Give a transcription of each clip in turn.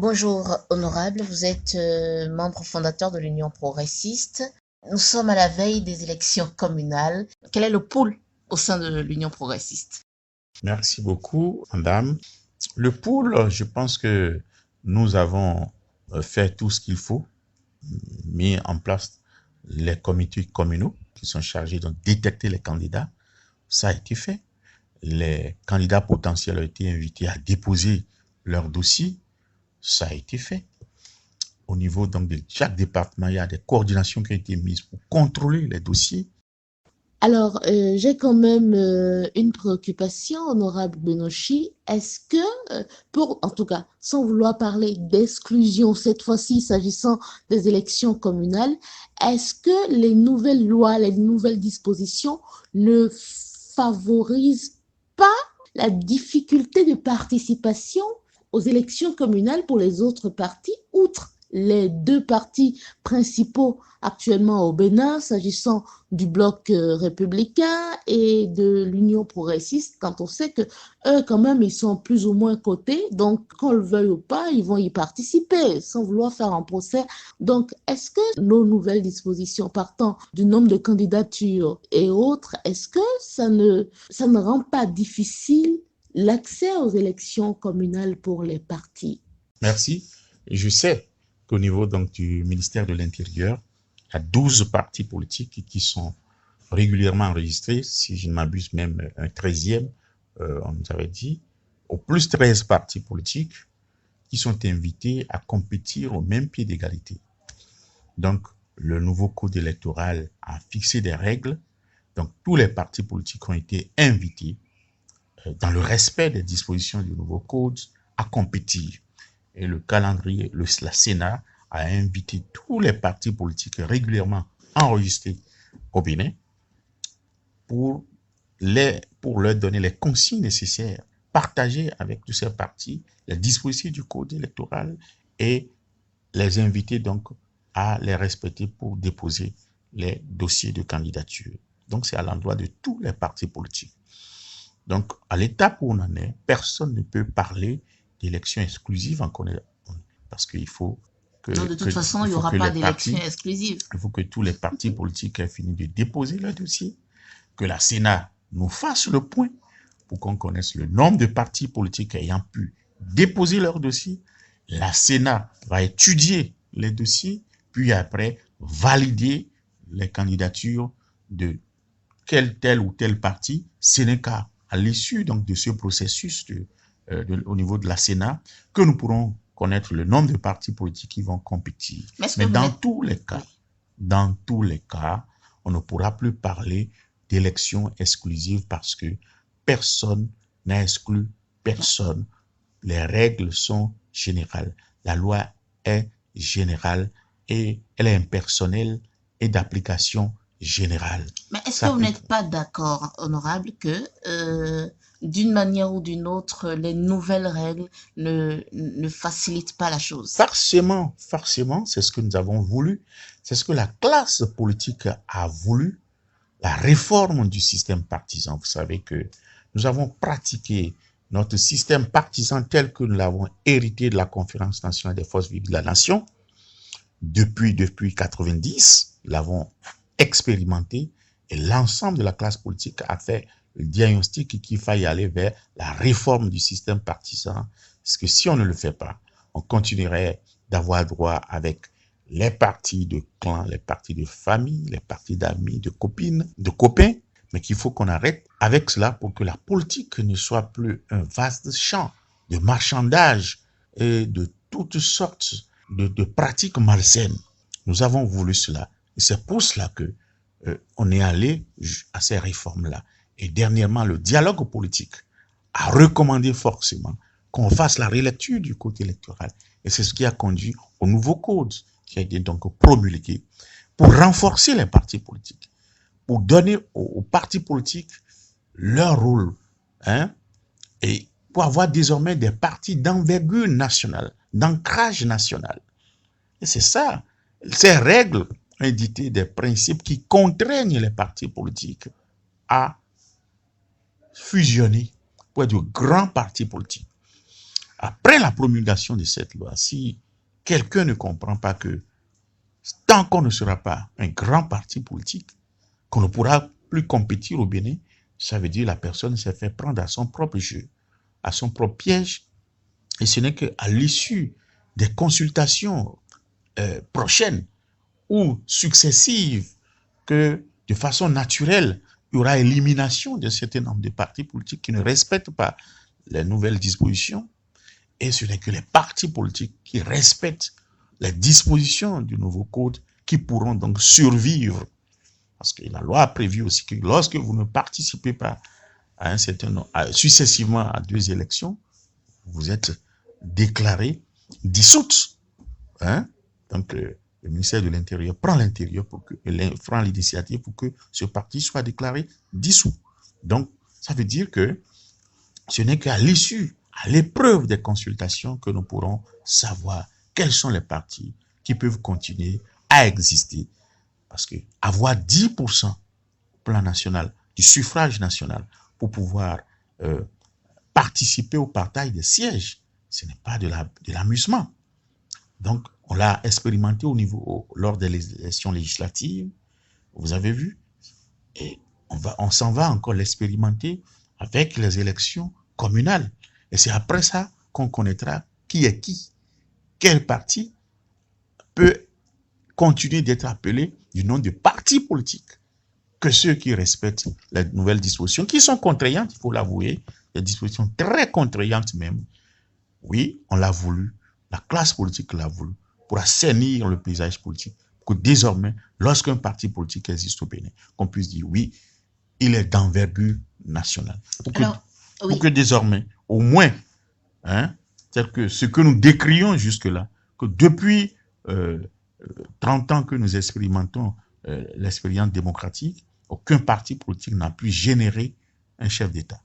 Bonjour, honorable, vous êtes membre fondateur de l'Union progressiste. Nous sommes à la veille des élections communales. Quel est le pool au sein de l'Union progressiste? Merci beaucoup, madame. Le pool, je pense que nous avons fait tout ce qu'il faut, mis en place les comités communaux qui sont chargés de détecter les candidats. Ça a été fait. Les candidats potentiels ont été invités à déposer leur dossier. Ça a été fait. Au niveau donc de chaque département, il y a des coordinations qui ont été mises pour contrôler les dossiers. Alors, j'ai quand même une préoccupation, honorable Benochi. Est-ce que, en tout cas, sans vouloir parler d'exclusion, cette fois-ci s'agissant des élections communales, est-ce que les nouvelles lois, les nouvelles dispositions ne favorisent pas la difficulté de participation aux élections communales pour les autres partis, outre les deux partis principaux actuellement au Bénin, s'agissant du bloc républicain et de l'Union progressiste, quand on sait que eux, quand même, ils sont plus ou moins cotés, donc qu'on le veuille ou pas, ils vont y participer, sans vouloir faire un procès. Donc, est-ce que nos nouvelles dispositions partant du nombre de candidatures et autres, est-ce que ça ne rend pas difficile l'accès aux élections communales pour les partis? Merci. Je sais qu'au niveau donc du ministère de l'Intérieur, il y a 12 partis politiques qui sont régulièrement enregistrés, si je ne m'abuse même un 13e, on nous avait dit, au plus 13 partis politiques qui sont invités à compétir au même pied d'égalité. Donc, le nouveau code électoral a fixé des règles. Donc, tous les partis politiques ont été invités, dans le respect des dispositions du nouveau code, à compétir. Et le calendrier, la Sénat a invité tous les partis politiques régulièrement enregistrés au Bénin pour leur donner les consignes nécessaires, partager avec tous ces partis les dispositions du code électoral et les inviter donc à les respecter pour déposer les dossiers de candidature. Donc, c'est à l'endroit de tous les partis politiques. Donc, à l'étape où on en est, personne ne peut parler d'élection exclusive parce qu'il faut que... Non, de toute façon, il n'y aura pas d'élection exclusive. Il faut que tous les partis politiques aient fini de déposer leur dossier, que la Sénat nous fasse le point pour qu'on connaisse le nombre de partis politiques ayant pu déposer leur dossier. La Sénat va étudier les dossiers, puis après valider les candidatures de tel ou tel parti. Ce n'est qu'à l'issue donc de ce processus au niveau de la Sénat que nous pourrons connaître le nombre de partis politiques qui vont compétir. Mais dans tous les cas, on ne pourra plus parler d'élections exclusives parce que personne n'a exclu personne. Les règles sont générales. La loi est générale et elle est impersonnelle et d'application générale. Mais est-ce que vous n'êtes pas d'accord, honorable, que d'une manière ou d'une autre, les nouvelles règles ne facilitent pas la chose? Forcément, c'est ce que nous avons voulu. C'est ce que la classe politique a voulu. La réforme du système partisan. Vous savez que nous avons pratiqué notre système partisan tel que nous l'avons hérité de la Conférence nationale des forces vives de la nation depuis 90. Nous l'avons expérimenté et l'ensemble de la classe politique a fait le diagnostic qu'il faille aller vers la réforme du système partisan. Parce que si on ne le fait pas, on continuerait d'avoir droit avec les partis de clans, les partis de famille, les partis d'amis, de copines, de copains, mais qu'il faut qu'on arrête avec cela pour que la politique ne soit plus un vaste champ de marchandage et de toutes sortes de pratiques malsaines. Nous avons voulu cela. Et c'est pour cela que on est allé à ces réformes-là. Et dernièrement, le dialogue politique a recommandé forcément qu'on fasse la relecture du code électoral. Et c'est ce qui a conduit au nouveau code qui a été donc promulgué pour renforcer les partis politiques, pour donner aux partis politiques leur rôle, et pour avoir désormais des partis d'envergure nationale, d'ancrage national. Et c'est ça, ces règles ont édité des principes qui contraignent les partis politiques à fusionner pour être de grands partis politiques. Après la promulgation de cette loi, si quelqu'un ne comprend pas que tant qu'on ne sera pas un grand parti politique, qu'on ne pourra plus compétir au Bénin, ça veut dire que la personne s'est fait prendre à son propre jeu, à son propre piège. Et ce n'est qu'à l'issue des consultations prochaines ou successives que, de façon naturelle, il y aura élimination d'un certain nombre de partis politiques qui ne respectent pas les nouvelles dispositions. Et ce n'est que les partis politiques qui respectent les dispositions du nouveau code qui pourront donc survivre. Parce que la loi a prévu aussi que lorsque vous ne participez pas à un certain nombre, successivement à 2 élections, vous êtes déclaré dissoute. Hein? Donc, le ministère de l'Intérieur prend l'initiative pour que ce parti soit déclaré dissous. Donc, ça veut dire que ce n'est qu'à l'issue, à l'épreuve des consultations que nous pourrons savoir quels sont les partis qui peuvent continuer à exister. Parce que avoir 10% au plan national du suffrage national pour pouvoir participer au partage des sièges, ce n'est pas de l'amusement. Donc, on l'a expérimenté lors des élections législatives, vous avez vu, et on s'en va encore l'expérimenter avec les élections communales. Et c'est après ça qu'on connaîtra qui est qui. Quel parti peut continuer d'être appelé du nom de parti politique que ceux qui respectent les nouvelles dispositions, qui sont contraignantes, il faut l'avouer, des dispositions très contraignantes même. Oui, on l'a voulu, la classe politique l'a voulu, pour assainir le paysage politique, que désormais, lorsqu'un parti politique existe au Bénin, qu'on puisse dire oui, il est d'envergure nationale. Pour que désormais, au moins, c'est que ce que nous décrions jusque-là, que depuis 30 ans que nous expérimentons l'expérience démocratique, aucun parti politique n'a pu générer un chef d'État.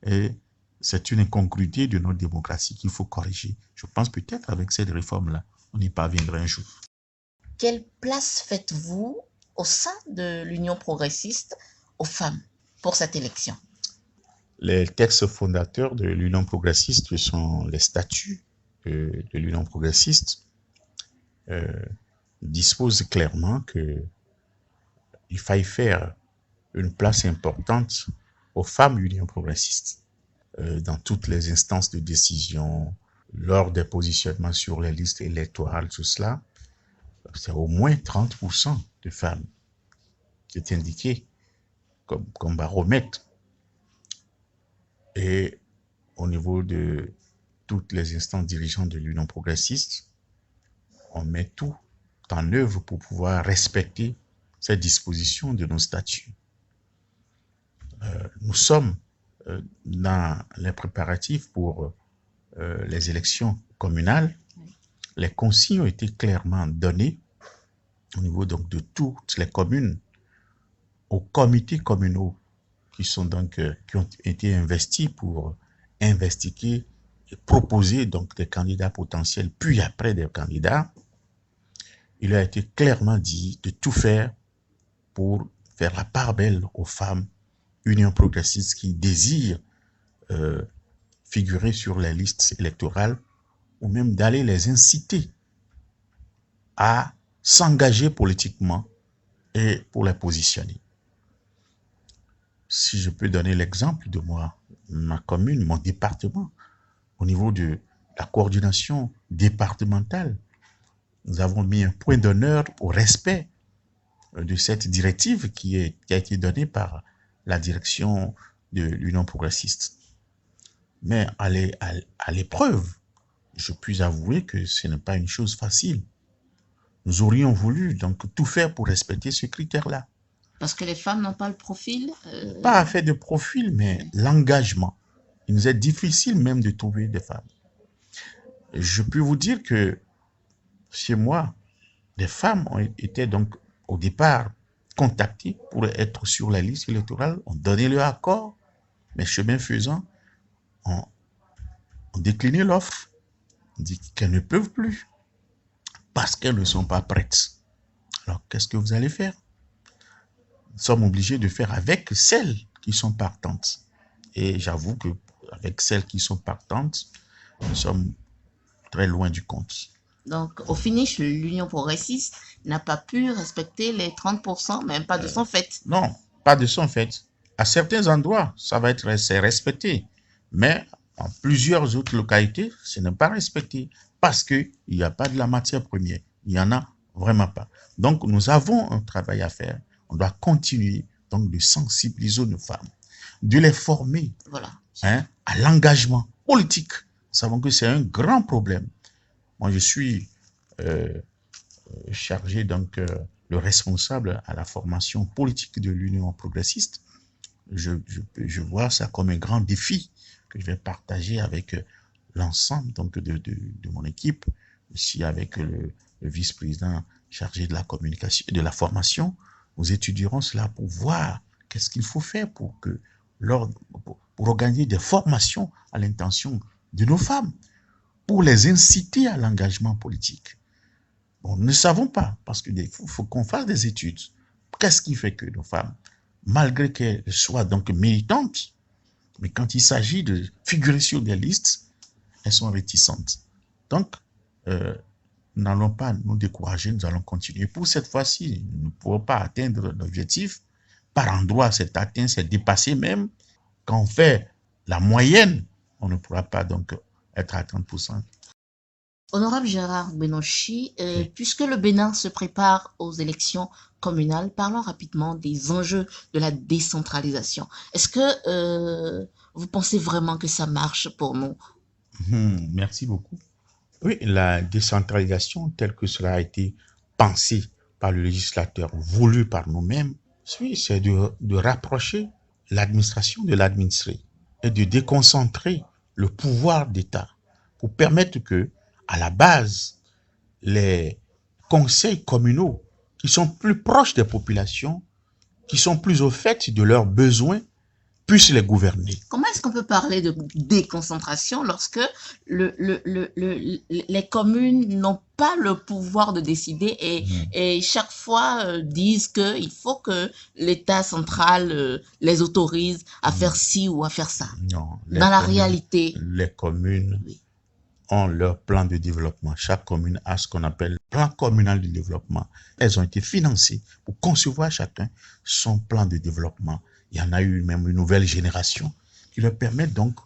Et c'est une incongruité de notre démocratie qu'il faut corriger. Je pense peut-être avec cette réforme-là, on y parviendra un jour. Quelle place faites-vous au sein de l'Union progressiste aux femmes pour cette élection? Les textes fondateurs de l'Union progressiste sont les statuts de l'Union progressiste. Dispose clairement qu'il faille faire une place importante aux femmes de l'Union progressiste dans toutes les instances de décision, lors des positionnements sur les listes électorales, tout cela. C'est au moins 30% de femmes qui est indiqué comme baromètre. Et au niveau de toutes les instances dirigeantes de l'Union progressiste, on met tout en œuvre pour pouvoir respecter ces dispositions de nos statuts. Nous sommes dans les préparatifs pour les élections communales. Les consignes ont été clairement données au niveau donc de toutes les communes, aux comités communaux qui ont été investis pour investiguer et proposer donc des candidats potentiels, puis après des candidats. Il a été clairement dit de tout faire pour faire la part belle aux femmes Union progressiste qui désirent figurer sur les listes électorales, ou même d'aller les inciter à s'engager politiquement et pour les positionner. Si je peux donner l'exemple de ma commune, mon département, au niveau de la coordination départementale, nous avons mis un point d'honneur au respect de cette directive qui a été donnée par la direction de l'Union progressiste. Mais à l'épreuve, je puis avouer que ce n'est pas une chose facile. Nous aurions voulu donc tout faire pour respecter ce critère-là. Parce que les femmes n'ont pas le profil Pas fait de profil, mais l'engagement. Il nous est difficile même de trouver des femmes. Je peux vous dire que chez moi, des femmes ont été donc au départ contactées pour être sur la liste électorale, ont donné leur accord, mais chemin faisant, ont décliné l'offre, on dit qu'elles ne peuvent plus parce qu'elles ne sont pas prêtes. Alors, qu'est-ce que vous allez faire? Nous sommes obligés de faire avec celles qui sont partantes. Et j'avoue que avec celles qui sont partantes, nous sommes très loin du compte. Donc, au finish, l'Union progressiste n'a pas pu respecter les 30%, même pas de son fait. Non, pas de son fait. À certains endroits, c'est respecté. Mais en plusieurs autres localités, ce n'est pas respecté. Parce qu'il n'y a pas de la matière première. Il n'y en a vraiment pas. Donc, nous avons un travail à faire. On doit continuer donc de sensibiliser nos femmes, de les former Voilà. À l'engagement politique. Nous savons que c'est un grand problème. Moi, je suis chargé, donc, le responsable à la formation politique de l'Union progressiste. Je vois ça comme un grand défi que je vais partager avec l'ensemble donc de mon équipe, aussi avec le vice-président chargé de la communication, de la formation. Nous étudierons cela pour voir qu'est-ce qu'il faut faire pour organiser des formations à l'intention de nos femmes, pour les inciter à l'engagement politique. Bon, nous ne savons pas, parce qu'il faut qu'on fasse des études. Qu'est-ce qui fait que nos femmes, malgré qu'elles soient donc militantes, mais quand il s'agit de figurer sur des listes, elles sont réticentes. Donc, nous n'allons pas nous décourager, nous allons continuer. Pour cette fois-ci, nous ne pourrons pas atteindre l'objectif. Par endroit, c'est atteint, c'est dépassé même. Quand on fait la moyenne, on ne pourra pas donc être à 30%. Honorable Gérard Benochi, Oui. puisque le Bénin se prépare aux élections communales, parlons rapidement des enjeux de la décentralisation. Est-ce que vous pensez vraiment que ça marche pour nous? Merci beaucoup. Oui, la décentralisation telle que cela a été pensé par le législateur, voulu par nous-mêmes, oui, c'est de rapprocher l'administration de l'administré et de déconcentrer le pouvoir d'État pour permettre que, à la base, les conseils communaux qui sont plus proches des populations, qui sont plus au fait de leurs besoins, puissent les gouverner. Comment est-ce qu'on peut parler de déconcentration lorsque les communes n'ont pas le pouvoir de décider et chaque fois disent qu'il faut que l'État central les autorise à faire ci ou à faire ça? Non, Dans la réalité, les communes oui. ont leur plan de développement. Chaque commune a ce qu'on appelle le plan communal de développement. Elles ont été financées pour concevoir chacun son plan de développement. Il y en a eu même une nouvelle génération qui leur permet donc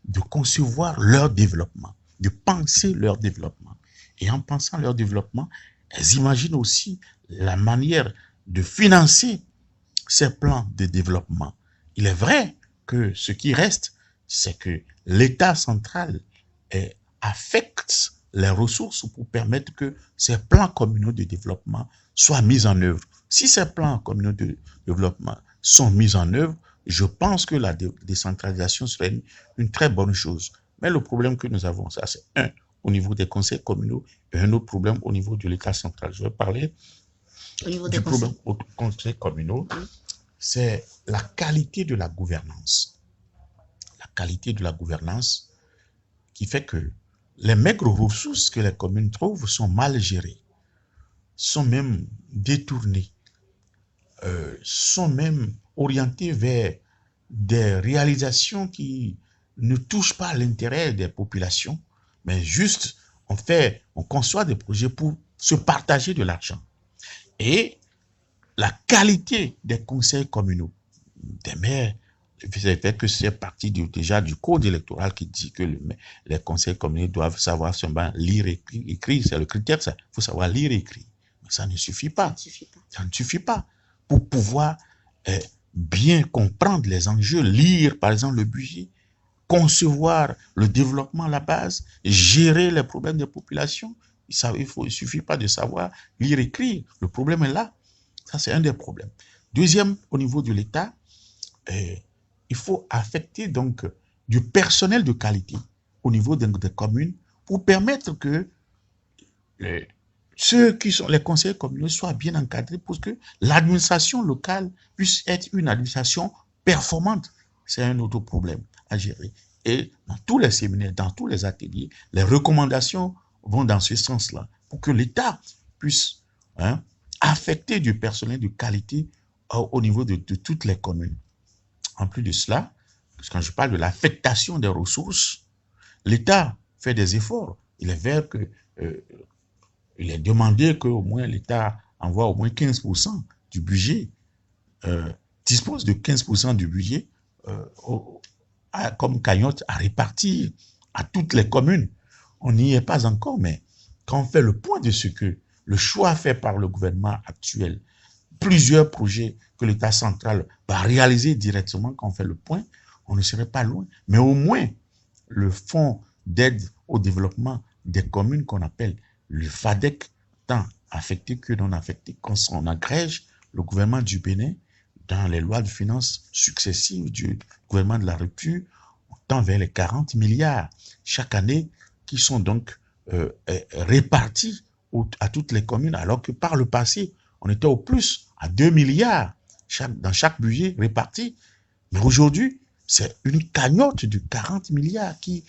de concevoir leur développement, de penser leur développement. Et en pensant leur développement, elles imaginent aussi la manière de financer ces plans de développement. Il est vrai que ce qui reste, c'est que l'État central affecte les ressources pour permettre que ces plans communaux de développement soient mis en œuvre. Si ces plans communaux de développement sont mis en œuvre, je pense que la décentralisation serait une très bonne chose. Mais le problème que nous avons, ça c'est un, au niveau des conseils communaux, et un autre problème au niveau de l'État central. Je vais parler Au niveau du des problème aux conseils communaux, c'est la qualité de la gouvernance. La qualité de la gouvernance qui fait que les maigres ressources que les communes trouvent sont mal gérées, sont même détournées, sont même orientées vers des réalisations qui ne touchent pas l'intérêt des populations, mais juste on conçoit des projets pour se partager de l'argent. Et la qualité des conseils communaux, des maires, c'est fait que c'est parti déjà du code électoral qui dit que les conseils communaux doivent savoir seulement lire et écrire. C'est le critère, ça. Il faut savoir lire et écrire. Mais ça ne suffit pas. Ça ne suffit pas. Pour pouvoir bien comprendre les enjeux, lire par exemple le budget, concevoir le développement à la base, gérer les problèmes des populations. Il ne suffit pas de savoir lire et écrire. Le problème est là. Ça, c'est un des problèmes. Deuxième, au niveau de l'État, il faut affecter donc du personnel de qualité au niveau des communes pour permettre que ceux qui sont les conseillers communaux soient bien encadrés pour que l'administration locale puisse être une administration performante. C'est un autre problème à gérer. Et dans tous les séminaires, dans tous les ateliers, les recommandations vont dans ce sens-là pour que l'État puisse affecter du personnel de qualité au niveau de toutes les communes. En plus de cela, quand je parle de l'affectation des ressources, l'État fait des efforts. Il est vrai que il est demandé qu'au moins l'État envoie au moins 15% du budget, dispose de 15% du budget comme cagnotte à répartir à toutes les communes. On n'y est pas encore, mais quand on fait le point de ce que le choix fait par le gouvernement actuel, plusieurs projets que l'État central va réaliser directement, quand on fait le point, on ne serait pas loin. Mais au moins, le fonds d'aide au développement des communes qu'on appelle le FADEC, tant affecté que non affecté, quand on agrège le gouvernement du Bénin dans les lois de finances successives du gouvernement de la République, on tend vers les 40 milliards chaque année qui sont donc répartis à toutes les communes, alors que par le passé, on était au plus à 2 milliards dans chaque budget réparti. Mais aujourd'hui, c'est une cagnotte de 40 milliards qui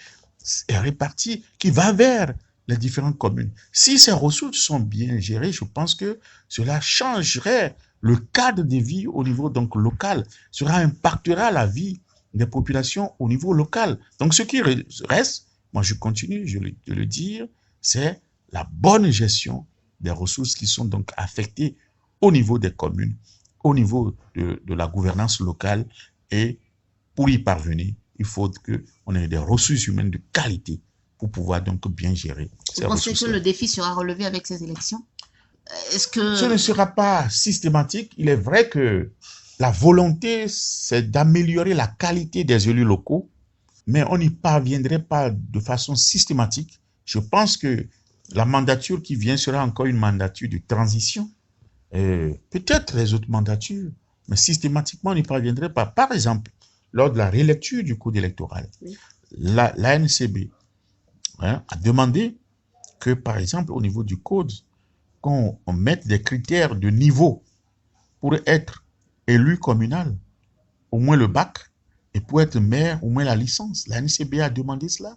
est répartie, qui va vers les différentes communes. Si ces ressources sont bien gérées, je pense que cela changerait le cadre de vie au niveau donc local, cela impactera la vie des populations au niveau local. Donc ce qui reste, moi je continue de le dire, c'est la bonne gestion des ressources qui sont donc affectées au niveau des communes, au niveau de la gouvernance locale, et pour y parvenir, il faut qu'on ait des ressources humaines de qualité pour pouvoir donc bien gérer ces ressources. Vous pensez que le défi sera relevé avec ces élections? Est-ce que... Ce ne sera pas systématique. Il est vrai que la volonté, c'est d'améliorer la qualité des élus locaux, mais on n'y parviendrait pas de façon systématique. Je pense que la mandature qui vient sera encore une mandature de transition. Peut-être les autres mandatures, mais systématiquement, on n'y parviendrait pas. Par exemple, lors de la rélecture du code électoral, oui, l'ANCB a demandé que, par exemple, au niveau du code, qu'on mette des critères de niveau pour être élu communal, au moins le bac, et pour être maire, au moins la licence. L'ANCB a demandé cela,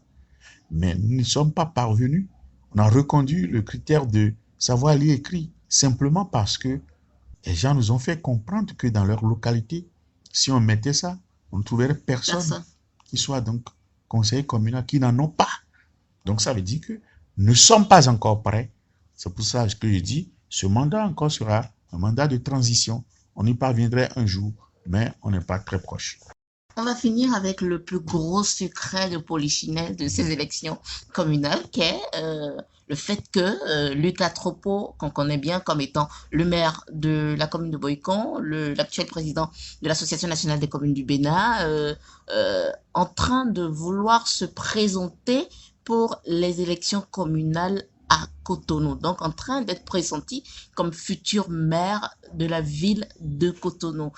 mais nous ne sommes pas parvenus. On a reconduit le critère de savoir lire et écrire, simplement parce que les gens nous ont fait comprendre que dans leur localité, si on mettait ça, on ne trouverait personne qui soit donc conseiller communal, qui n'en ont pas. Donc ça veut dire que nous ne sommes pas encore prêts. C'est pour ça que je dis, ce mandat encore sera un mandat de transition. On y parviendrait un jour, mais on n'est pas très proche. On va finir avec le plus gros secret de Polichinelle de ces élections communales, qui est le fait que Lucas Tropo, qu'on connaît bien comme étant le maire de la commune de Boïcon, l'actuel président de l'Association nationale des communes du Bénin, en train de vouloir se présenter pour les élections communales à Cotonou, donc en train d'être pressenti comme futur maire de la ville de Cotonou.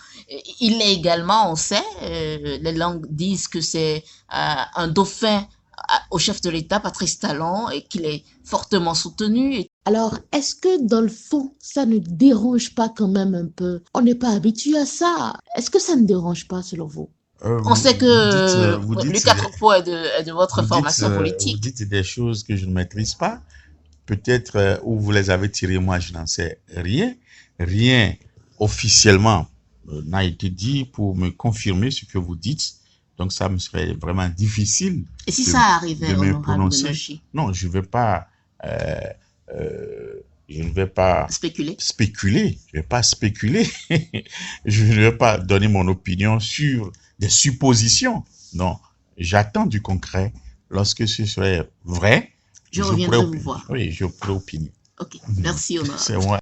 Il est également, on sait, les langues disent que c'est un dauphin au chef de l'État, Patrice Talon, et qu'il est fortement soutenu. Alors, est-ce que dans le fond, ça ne dérange pas quand même un peu? On n'est pas habitué à ça. Est-ce que ça ne dérange pas selon vous? On sait que Lucas Tropo est de votre formation politique. Vous dites des choses que je ne maîtrise pas. Peut-être où vous les avez tirées, moi je n'en sais rien. Rien officiellement n'a été dit pour me confirmer ce que vous dites. Donc ça me serait vraiment difficile. Et si ça arrivait, honorable Benochi? Non, je ne vais pas spéculer. Je ne vais pas spéculer. Je ne vais pas donner mon opinion sur des suppositions. Non, j'attends du concret. Lorsque ce serait vrai, je reviendrai vous voir. Oui, je pourrais opiner. Ok, merci honorable. C'est moi.